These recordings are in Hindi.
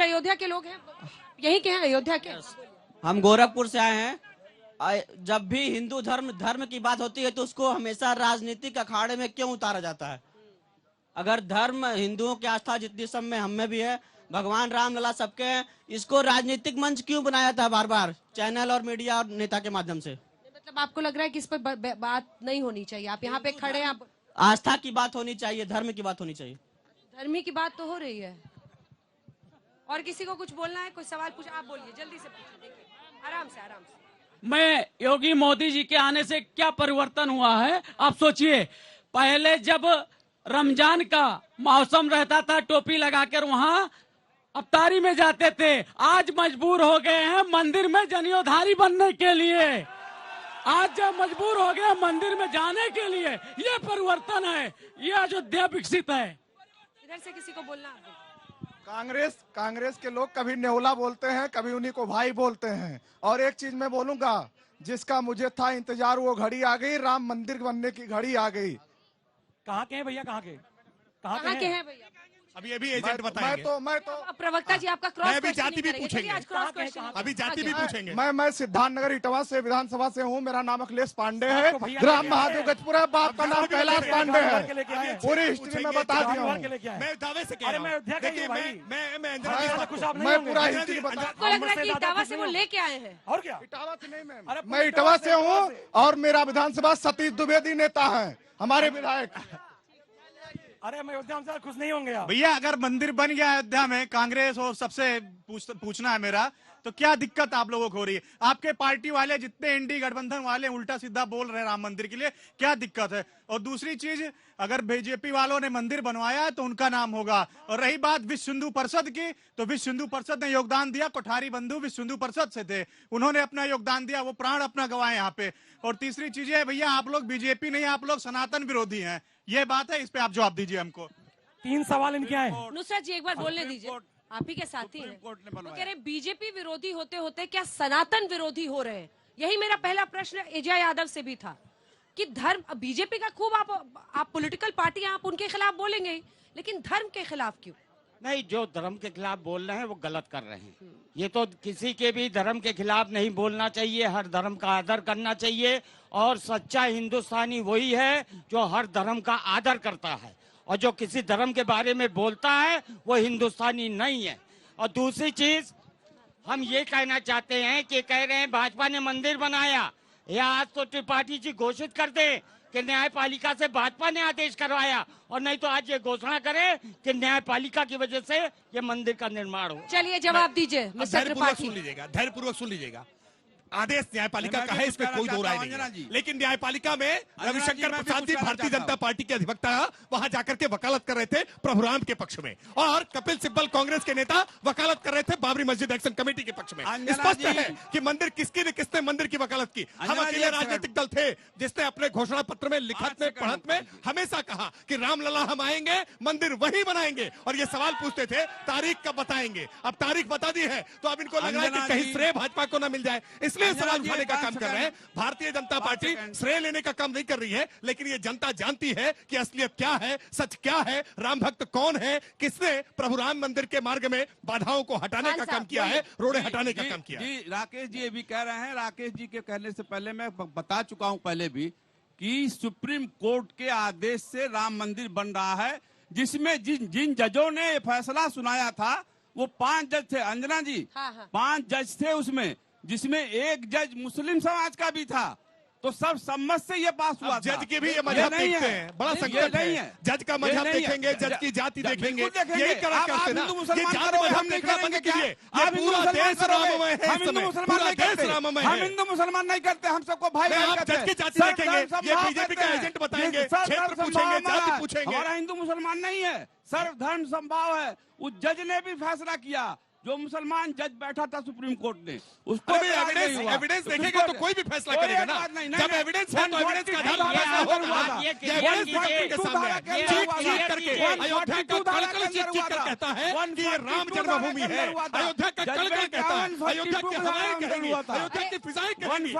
अयोध्या के लोग हैं, यही के हैं अयोध्या के। हम गोरखपुर से आए हैं। जब भी हिंदू धर्म की बात होती है तो उसको हमेशा राजनीतिक अखाड़े में क्यों उतारा जाता है? अगर धर्म हिंदुओं की आस्था जितनी सब में हमें भी है, भगवान राम लला सबके हैं, इसको राजनीतिक मंच क्यों बनाया था बार बार चैनल और मीडिया और नेता के माध्यम से? मतलब आपको लग रहा है कि इस पर बात नहीं होनी चाहिए? आप यहाँ पे खड़े हैं, आप आस्था की बात होनी चाहिए, धर्म की बात होनी चाहिए। धर्म की बात तो हो रही है। और किसी को कुछ बोलना है, कोई सवाल पूछ, आप बोलिए, जल्दी से पूछिए, देखिए आराम से आराम से। मैं योगी मोदी जी के आने से क्या परिवर्तन हुआ है आप सोचिए। पहले जब रमजान का मौसम रहता था टोपी लगाकर वहां अफ्तारी में जाते थे, आज मजबूर हो गए हैं मंदिर में जनियोधारी बनने के लिए। आज जब मजबूर हो गए मंदिर में जाने के लिए, ये परिवर्तन है, ये अयोध्या विकसित है। इधर से किसी को बोलना है? कांग्रेस के लोग कभी नेवला बोलते हैं, कभी उन्हीं को भाई बोलते हैं। और एक चीज मैं बोलूंगा, जिसका मुझे था इंतजार वो घड़ी आ गई, राम मंदिर बनने की घड़ी आ गई। कहाँ के हैं भैया, कहाँ के हैं भैया? अभी एजेंट बताएंगे। मैं तो प्रवक्ता जी आपका क्रॉस अभी जाति भी पूछेंगे, अभी जाति भी पूछेंगे। मैं सिद्धार्थनगर इटवा से विधानसभा से हूँ। मेरा नाम अखिलेश पांडे है, ग्राम महादेव गजपुर है, बाप का नाम कैलाश पांडे है। पूरी हिस्ट्री में बता दिया हूँ। मैं दावे से कह रहा हूँ, देखिए मैं पूरा हिस्ट्री बता। आपको लग रहा है कि इटावा से वो लेके आए हैं? और क्या? इटावा से नहीं मैं इटवा से हूँ और मेरा विधानसभा सतीश द्विवेदी नेता है, हमारे विधायक। अरे मैं अयोध्या से खुश नहीं होंगे आप भैया। अगर मंदिर बन गया अयोध्या में, कांग्रेस और सबसे पूछना है मेरा, तो क्या दिक्कत आप लोगों को हो रही है? आपके पार्टी वाले जितने इंडी गठबंधन वाले उल्टा सीधा बोल रहे हैं राम मंदिर के लिए, क्या दिक्कत है? और दूसरी चीज, अगर बीजेपी वालों ने मंदिर बनवाया है तो उनका नाम होगा। और रही बात विश्व हिंदू परिषद की, तो विश्व हिंदू परिषद ने योगदान दिया। कोठारी बंधु विश्व हिंदू परिषद से थे, उन्होंने अपना योगदान दिया, वो प्राण अपना गंवाए यहाँ पे। और तीसरी चीज है भैया, आप लोग बीजेपी नहीं, आप लोग सनातन विरोधी हैं, ये बात है, इस पे आप जवाब दीजिए हमको। 3 सवाल इनके आए। नुसरत जी एक बार बोलने दीजिए, आप ही के साथी हैं। वो कह रहे बीजेपी विरोधी होते होते क्या सनातन विरोधी हो रहे हैं? यही मेरा पहला प्रश्न एजा यादव से भी था कि धर्म, बीजेपी का खूब आप पॉलिटिकल पार्टी हैं, आप उनके खिलाफ बोलेंगे, लेकिन धर्म के खिलाफ क्यों? नहीं, जो धर्म के खिलाफ बोल रहे हैं वो गलत कर रहे हैं। ये तो किसी के भी धर्म के खिलाफ नहीं बोलना चाहिए, हर धर्म का आदर करना चाहिए। और सच्चा हिंदुस्तानी वही है जो हर धर्म का आदर करता है, और जो किसी धर्म के बारे में बोलता है वो हिंदुस्तानी नहीं है। और दूसरी चीज, हम ये कहना चाहते हैं कि कह रहे हैं भाजपा ने मंदिर बनाया, या आज तो त्रिपाठी जी घोषित कर दे कि न्यायपालिका से भाजपा ने आदेश करवाया, और नहीं तो आज ये घोषणा करे कि न्यायपालिका की वजह से ये मंदिर का निर्माण हो। चलिए जवाब दीजिए मिस्टर त्रिपाठी। धैर्यपूर्वक सुन लीजिएगा। आदेश न्यायपालिका का है, इसमें कोई दो राय नहीं है। लेकिन न्यायपालिका में रविशंकर प्रसाद जी, भारतीय जनता पार्टी के अधिवक्ता, वहां जाकर के वकालत कर रहे थे प्रभुराम के पक्ष में, और कपिल सिब्बल कांग्रेस के नेता वकालत कर रहे थे बाबरी मस्जिद एक्शन कमेटी के पक्ष में। स्पष्ट है कि मंदिर किसने मंदिर की वकालत की। हम अकेले राजनीतिक दल थे जिसने अपने घोषणा पत्र में, लिखत में, पढ़त में हमेशा कहा कि रामलला हम आएंगे, मंदिर वही बनाएंगे। और ये सवाल पूछते थे तारीख कब बताएंगे। अब तारीख बता दी है तो अब इनको लग रहा है कि कहीं श्रेय भाजपा को न मिल जाए, इसलिए सवाल उठाने का काम कर रहे हैं। भारतीय जनता पार्टी श्रेय लेने का काम नहीं कर रही है, लेकिन ये जनता जानती है कि असलियत क्या है, सच क्या है, राम भक्त कौन है, किसने प्रभु राम मंदिर के मार्ग में बाधाओं को हटाने का काम किया है, रोड़े हटाने का काम किया है। राकेश जी ये भी कह रहे हैं, राकेश जी के कहने से पहले मैं बता चुका हूं पहले भी कि सुप्रीम कोर्ट के आदेश से राम मंदिर बन रहा है, जिसमें जिन जजों ने फैसला सुनाया था वो 5 जज थे। अंजना जी, 5 जज थे उसमें, जिसमें एक जज मुस्लिम समाज का भी था। तो सब सम्मत से ये पास हुआ। जज के भी ये मजहब देखते हैं, बड़ा संकट है। जज का मजहब देखेंगे, जज की जाति देखेंगे, यही करा करते ना। ये जाति मजहब देखना बंद कीजिए। आप पूरा देश राममय है, हम हिंदू मुसलमान नहीं करते, हम हिंदू मुसलमान नहीं करते, हम सबको भाई आप जज की जाति देखेंगे, ये बीजेपी का एजेंट बताएंगे, क्षेत्र पूछेंगे, जाति पूछेंगे। हमारा हिंदू मुसलमान नहीं है, सर्वधर्म संभाव है। उस जज ने भी फैसला किया, जो मुसलमान जज बैठा था सुप्रीम कोर्ट ने, उसको भी एविडेंस देखेगा तो कोई भी फैसला करेगा ना। जब एविडेंस है तो एविडेंस का आधार फैसला होगा। ये एविडेंस के सामने है, चीख करके अयोध्या का कलकल चीख कर कहता है कि ये राम जन्मभूमि है। अयोध्या का कलकल कहता है, अयोध्या की हवाएं कहेंगी, अयोध्या की फिजाएं कहेंगी।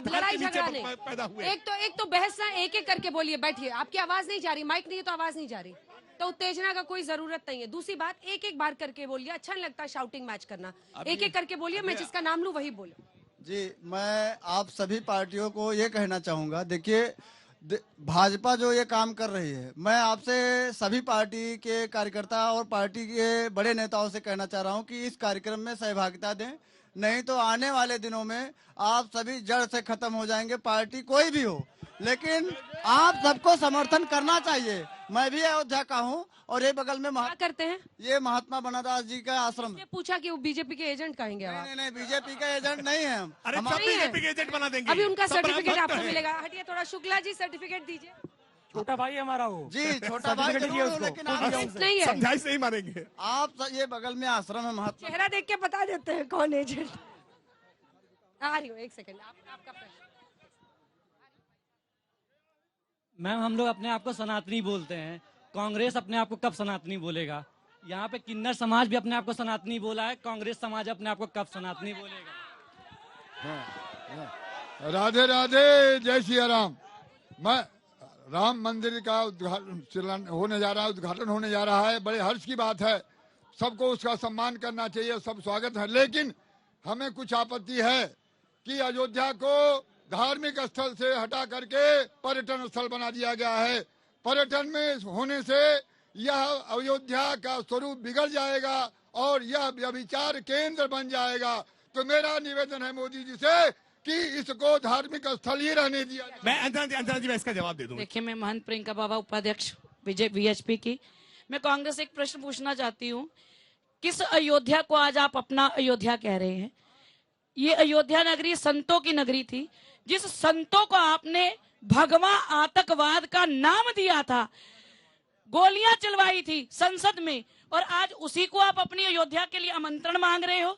लड़ाई झगड़ा पैदा हुए। एक तो बहस ना एक एक करके बोलिए, बैठिए, आपकी आवाज नहीं जा रही, माइक नहीं है तो आवाज नहीं जा रही। तो उत्तेजना का कोई जरूरत नहीं है। दूसरी बात, एक एक बार करके बोलिए, अच्छा नहीं लगता शाउटिंग मैच करना। एक एक करके बोलिए, मैं जिसका नाम लूं वही बोले। जी, मैं आप सभी पार्टियों को ये कहना चाहूंगा, देखिए भाजपा जो ये काम कर रही है, मैं आपसे सभी पार्टी के कार्यकर्ता और पार्टी के बड़े नेताओं से कहना चाह रहा हूं कि इस कार्यक्रम में सहभागिता दें, नहीं तो आने वाले दिनों में आप सभी जड़ से खत्म हो जाएंगे, पार्टी कोई भी हो। लेकिन आप सबको समर्थन करना चाहिए। मैं भी अयोध्या का हूँ और ये बगल में क्या करते हैं? ये महात्मा बनादास जी का आश्रम है। पूछा कि वो बीजेपी के एजेंट कहेंगे? नहीं, बीजेपी का एजेंट नहीं है हम। अरे सब बीजेपी के एजेंट बना देंगे। अभी उनका सब राम सर्टिफिकेट भक्त आपको हैं। मिलेगा। हटिए थोड़ा, शुक्ला जी सर्टिफिकेट दीजिए। छोटा भाई हमारा वो जी, छोटा भाई जरूर हो, लेकिन आप नहीं है, समझाइश नहीं मानेंगे। आप ये बगल में आश्रम है महात्मा। चेहरा देख के बता देते हैं कौन एजेंट। आ रही हूँ, एक सेकंड। आपका प्रश्न। मैम, हम लोग अपने आप को सनातनी बोलते हैं, कांग्रेस अपने आप को कब सनातनी बोलेगा? यहाँ पे किन्नर समाज भी अपने आप को सनातनी बोला है, कांग्रेस समाज अपने आप को कब सनातनी बोलेगा? राधे राधे, जय श्री राम। मैं राम मंदिर का उद्घाटन होने जा रहा है, उद्घाटन होने जा रहा है, बड़े हर्ष की बात है, सबको उसका सम्मान करना चाहिए, सब स्वागत है। लेकिन हमें कुछ आपत्ति है कि अयोध्या को धार्मिक स्थल से हटा करके पर्यटन स्थल बना दिया गया है। पर्यटन में होने से यह अयोध्या का स्वरूप बिगड़ जाएगा और यह व्यभिचार केंद्र बन जाएगा। तो मेरा निवेदन है मोदी जी से कि इसको धार्मिक स्थल ही रहने दिया जाए। मैं अंजना जी मैं इसका जवाब दे दूंगा। देखिए, मैं महंत प्रियंका बाबा, उपाध्यक्ष VHP की, मैं कांग्रेस से एक प्रश्न पूछना चाहती हूँ। किस अयोध्या को आज आप अपना अयोध्या कह रहे हैं? ये अयोध्या नगरी संतों की नगरी थी, जिस संतों को आपने भगवा आतंकवाद का नाम दिया था, गोलियां चलवाई थी संसद में, और आज उसी को आप अपनी अयोध्या के लिए आमंत्रण मांग रहे हो।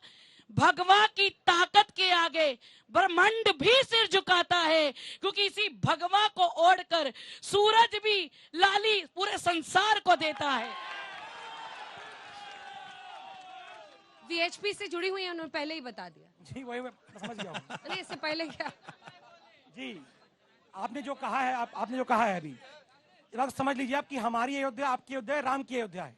भगवा की ताकत के आगे ब्रह्मांड भी सिर झुकाता है, क्योंकि इसी भगवा को ओढ़कर सूरज भी लाली पूरे संसार को देता है। VHP से जुड़ी हुई है, उन्होंने पहले ही बता दिया। जी, वही मैं समझ गया हूँ। नहीं, इससे पहले क्या? जी, आपने जो कहा है, आपने जो कहा है अभी, जरा समझ लीजिए आप कि हमारी अयोध्या आपकी अयोध्या है, राम की अयोध्या है।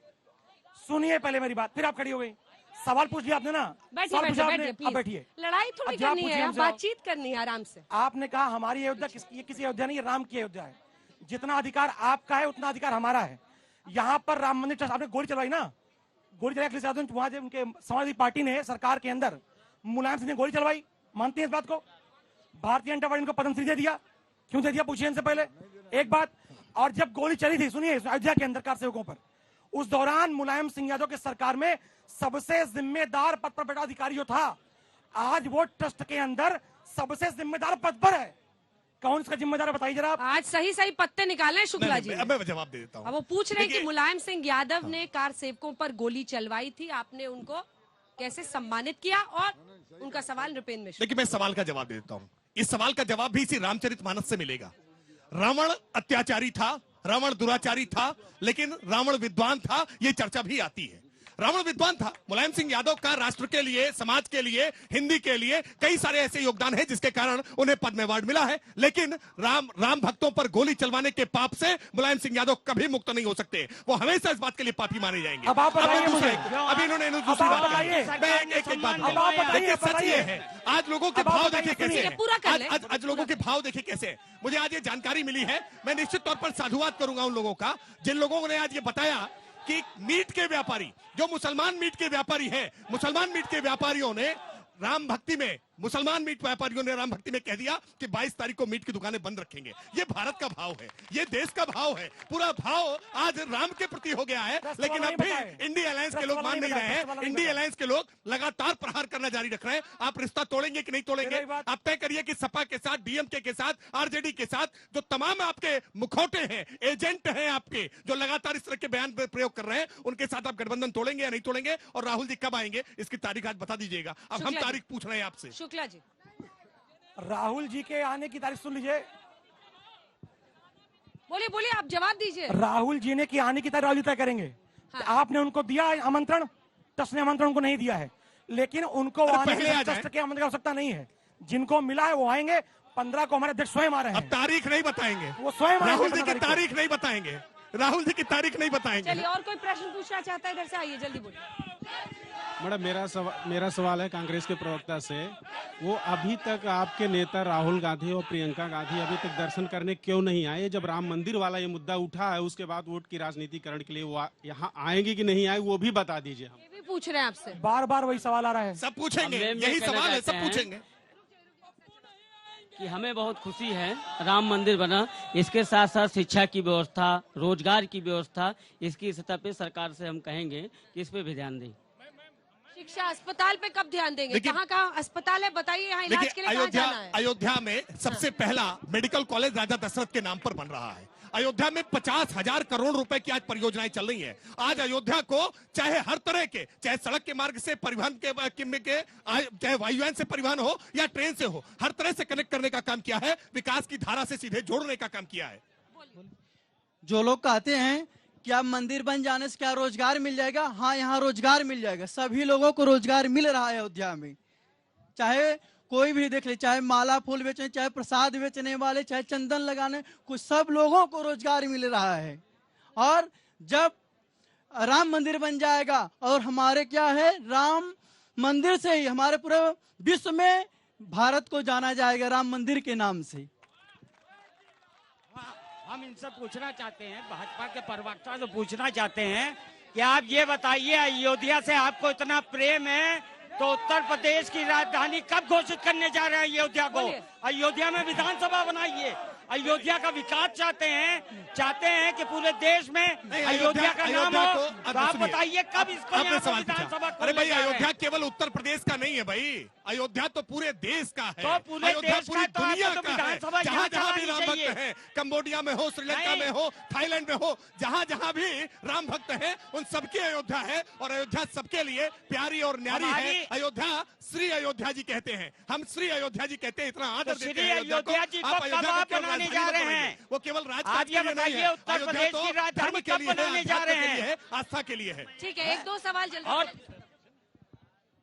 सुनिए पहले मेरी बात, फिर आप खड़ी हो गई। सवाल पूछ लिया आपने ना, बैठिए, अब बैठिए। लड़ाई थोड़ी करनी है, बातचीत करनी है आराम से। आपने कहा हमारी अयोध्या ये किसी अयोध्या नहीं, ये राम की अयोध्या है। जितना अधिकार आपका है उतना अधिकार हमारा है। यहाँ पर राम मंदिर ट्रस्ट, आपने गोली चलवाई ना, गोली चलाई, वहां जब उनके समाजवादी पार्टी ने सरकार के अंदर मुलायम सिंह ने गोली चलवाई, मानती है इस बात को? भारतीय जनता पार्टी को पद्मश्री दे दिया, क्यों दे दिया पूछिए इनसे पहले एक बात। और जब गोली चली थी, सुनिए, अयोध्या के अंदर कार सेवकों पर, उस दौरान मुलायम सिंह यादव की सरकार में सबसे जिम्मेदार पद पर बैठा अधिकारी जो था, आज वो ट्रस्ट के अंदर सबसे जिम्मेदार पद पर है। कौन इसका जिम्मेदार है बताइए जरा आप। आज सही पत्ते निकाले हैं शुक्ला जी। अब मैं जवाब दे देता हूँ। अब वो पूछ रहे हैं कि मुलायम सिंह यादव ने कार सेवकों पर गोली चलवाई थी, आपने उनको कैसे सम्मानित किया? और उनका सवाल नृपेंद्र मिश्र। देखिए, मैं सवाल का जवाब दे देता हूँ। इस सवाल का जवाब भी इसी रामचरितमानस से मिलेगा। रावण अत्याचारी था, रावण दुराचारी था, लेकिन रावण विद्वान था, ये चर्चा भी आती है। रावण विद्वान था। मुलायम सिंह यादव का राष्ट्र के लिए, समाज के लिए, हिंदी के लिए कई सारे ऐसे योगदान है जिसके कारण उन्हें पद्म अवार्ड मिला है। लेकिन राम भक्तों पर गोली चलवाने के पाप से मुलायम सिंह यादव कभी मुक्त नहीं हो सकते। वो हमेशा इस बात के लिए पापी माने जाएंगे। अब आप बताइए मुझे। अभी इन्होंने दूसरी बात कही। मैं एक बात देखिए, सच ये है, आज लोगों के भाव देखिए कैसे हैं। आज लोगों के भाव देखिए कैसे हैं। मुझे आज ये जानकारी मिली है, मैं निश्चित तौर पर साधुवाद करूंगा उन लोगों का जिन लोगों ने आज ये बताया कि मीट के व्यापारी, जो मुसलमान मीट के व्यापारी हैं, मुसलमान मीट के व्यापारियों ने राम भक्ति में, मुसलमान मीट व्यापारियों ने राम भक्ति में कह दिया कि 22 तारीख को मीट की दुकानें बंद रखेंगे। ये भारत का भाव है, ये देश का भाव है। पूरा भाव आज राम के प्रति हो गया है। लेकिन अब भी इंडिया अलायंस के लोग मान नहीं रहे हैं। इंडिया अलायंस के लोग लगातार प्रहार करना जारी रख रहे हैं। आप रिश्ता तोड़ेंगे कि नहीं तोड़ेंगे? आप तय करिए कि सपा के साथ, डीएमके के साथ, आरजेडी के साथ, जो तमाम आपके मुखौटे हैं, एजेंट हैं आपके, जो लगातार इस तरह के बयान प्रयोग कर रहे हैं, उनके साथ आप गठबंधन तोड़ेंगे या नहीं तोड़ेंगे? और राहुल जी कब आएंगे, इसकी तारीख आज बता दीजिएगा। अब हम तारीख पूछ रहे हैं आपसे। शुक्ला जी, राहुल जी के आने की तारीख सुन लीजिए। बोलिए बोलिए, आप जवाब दीजिए। राहुल जी ने की आने की तारीख राहुल जी तय करेंगे। हाँ। आपने उनको दिया आमंत्रण? ट्रस्ट ने आमंत्रण उनको नहीं दिया है, लेकिन उनको ट्रस्ट के आमंत्रण की आवश्यकता नहीं है। जिनको मिला है वो आएंगे। 15 को हमारे अध्यक्ष स्वयं आ रहे हैं। अब तारीख नहीं बताएंगे, वो स्वयं राहुल जी की तारीख नहीं बताएंगे। राहुल जी की तारीख नहीं बताएंगे। चलिए, और कोई प्रश्न पूछना चाहता है इधर से? आइए, जल्दी बोलिए। मैडम, मेरा सवाल है कांग्रेस के प्रवक्ता से। वो अभी तक आपके नेता राहुल गांधी और प्रियंका गांधी अभी तक दर्शन करने क्यों नहीं आए? जब राम मंदिर वाला ये मुद्दा उठा है, उसके बाद वोट की राजनीतिकरण के लिए वो यहाँ आएंगे कि नहीं आए, वो भी बता दीजिए। हम ये भी पूछ रहे हैं आपसे, बार बार वही सवाल आ रहा है। सब पूछेंगे, यही सवाल है, सब पूछेंगे कि हमें बहुत खुशी है राम मंदिर बना, इसके साथ साथ शिक्षा की व्यवस्था, रोजगार की व्यवस्था, इसकी सतह पे सरकार से हम कहेंगे कि इस पे भी ध्यान दें। शिक्षा, अस्पताल पे कब ध्यान देंगे? कहाँ अस्पताल है बताइए, यहाँ इलाज के लिए कहाँ जाना है? अयोध्या में सबसे पहला मेडिकल कॉलेज राजा दशरथ के नाम पर बन रहा है। अयोध्या में 50,000 करोड़ रुपए की आज परियोजनाएं चल रही हैं। आज अयोध्या को चाहे हर तरह के, चाहे सड़क के मार्ग से परिवहन के चाहे वायुयान से परिवहन हो या ट्रेन से हो, हर तरह से कनेक्ट करने का काम किया है, विकास की धारा से सीधे जोड़ने का काम किया है। जो लोग कहते हैं कि अब मंदिर बन जाने से क्या रोजगार मिल जाएगा, हाँ, यहाँ रोजगार मिल जाएगा। सभी लोगों को रोजगार मिल रहा है अयोध्या में। चाहे कोई भी देख ले, चाहे माला फूल बेचने, चाहे प्रसाद बेचने वाले, चाहे चंदन लगाने, कुछ सब लोगों को रोजगार मिल रहा है। और जब राम मंदिर बन जाएगा, और हमारे क्या है, राम मंदिर से ही हमारे पूरे विश्व में भारत को जाना जाएगा, राम मंदिर के नाम से। हम इनसे पूछना चाहते हैं, भाजपा के प्रवक्ता से पूछना चाहते हैं कि आप ये बताइए, अयोध्या से आपको इतना प्रेम है तो उत्तर प्रदेश की राजधानी कब घोषित करने जा रहे हैं अयोध्या को? अयोध्या में विधानसभा बनाइए। अयोध्या का विकास चाहते हैं कि पूरे देश में अयोध्या का नाम हो। तो आप बताइए कब इसको यहाँ पर विधानसभा? अरे भाई, अयोध्या केवल उत्तर प्रदेश का नहीं है भाई, अयोध्या तो पूरे देश का है। तो पूरे देश पूरी का, दुनिया तो का है। विधानसभा जहाँ जहाँ भी राम भक्त है, कंबोडिया में हो, श्रीलंका में हो, थाईलैंड में हो, जहाँ जहाँ भी राम भक्त है, उन सबकी अयोध्या है। और अयोध्या सबके लिए प्यारी और न्यारी है। अयोध्या श्री अयोध्या जी कहते हैं, हम श्री अयोध्या जी कहते हैं, इतना आदर देते हैं अयोध्या जी को कब आप बनाने जा रहे हैं? वो केवल आप राजकाज ये के लिए नहीं है, उत्तर प्रदेश की राजधानी कब बनाने जा रहे हैं? आस्था के लिए है। ठीक है, एक दो सवाल जल्दी। और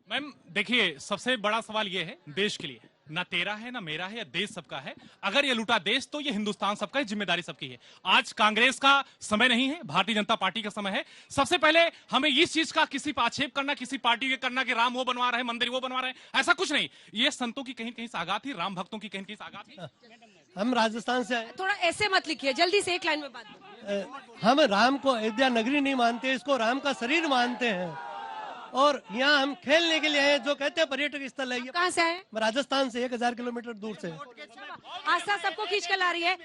मैम देखिए, सबसे बड़ा सवाल ये है, देश के लिए ना तेरा है ना मेरा है, या देश सबका है। अगर ये लूटा देश तो ये हिंदुस्तान सबका है, जिम्मेदारी सबकी है। आज कांग्रेस का समय नहीं है, भारतीय जनता पार्टी का समय है। सबसे पहले हमें इस चीज का किसी पर आक्षेप करना, किसी पार्टी के करना कि राम वो बनवा रहे हैं, मंदिर वो बनवा रहे हैं, ऐसा कुछ नहीं। ये संतों की कहीं कहीं सागात थी, राम भक्तों की कहीं कहीं सागात थी। हम राजस्थान से आए, थोड़ा ऐसे मत लिखिए, जल्दी से एक लाइन में बात बोलिए। हम राम को अयोध्या नगरी नहीं मानते, इसको राम का शरीर मानते हैं। और यहाँ हम खेलने के लिए आए, जो कहते हैं पर्यटक स्थल है। कहाँ से आए? राजस्थान से 1000 किलोमीटर दूर से। आस्था सबको खींच कर ला रही है।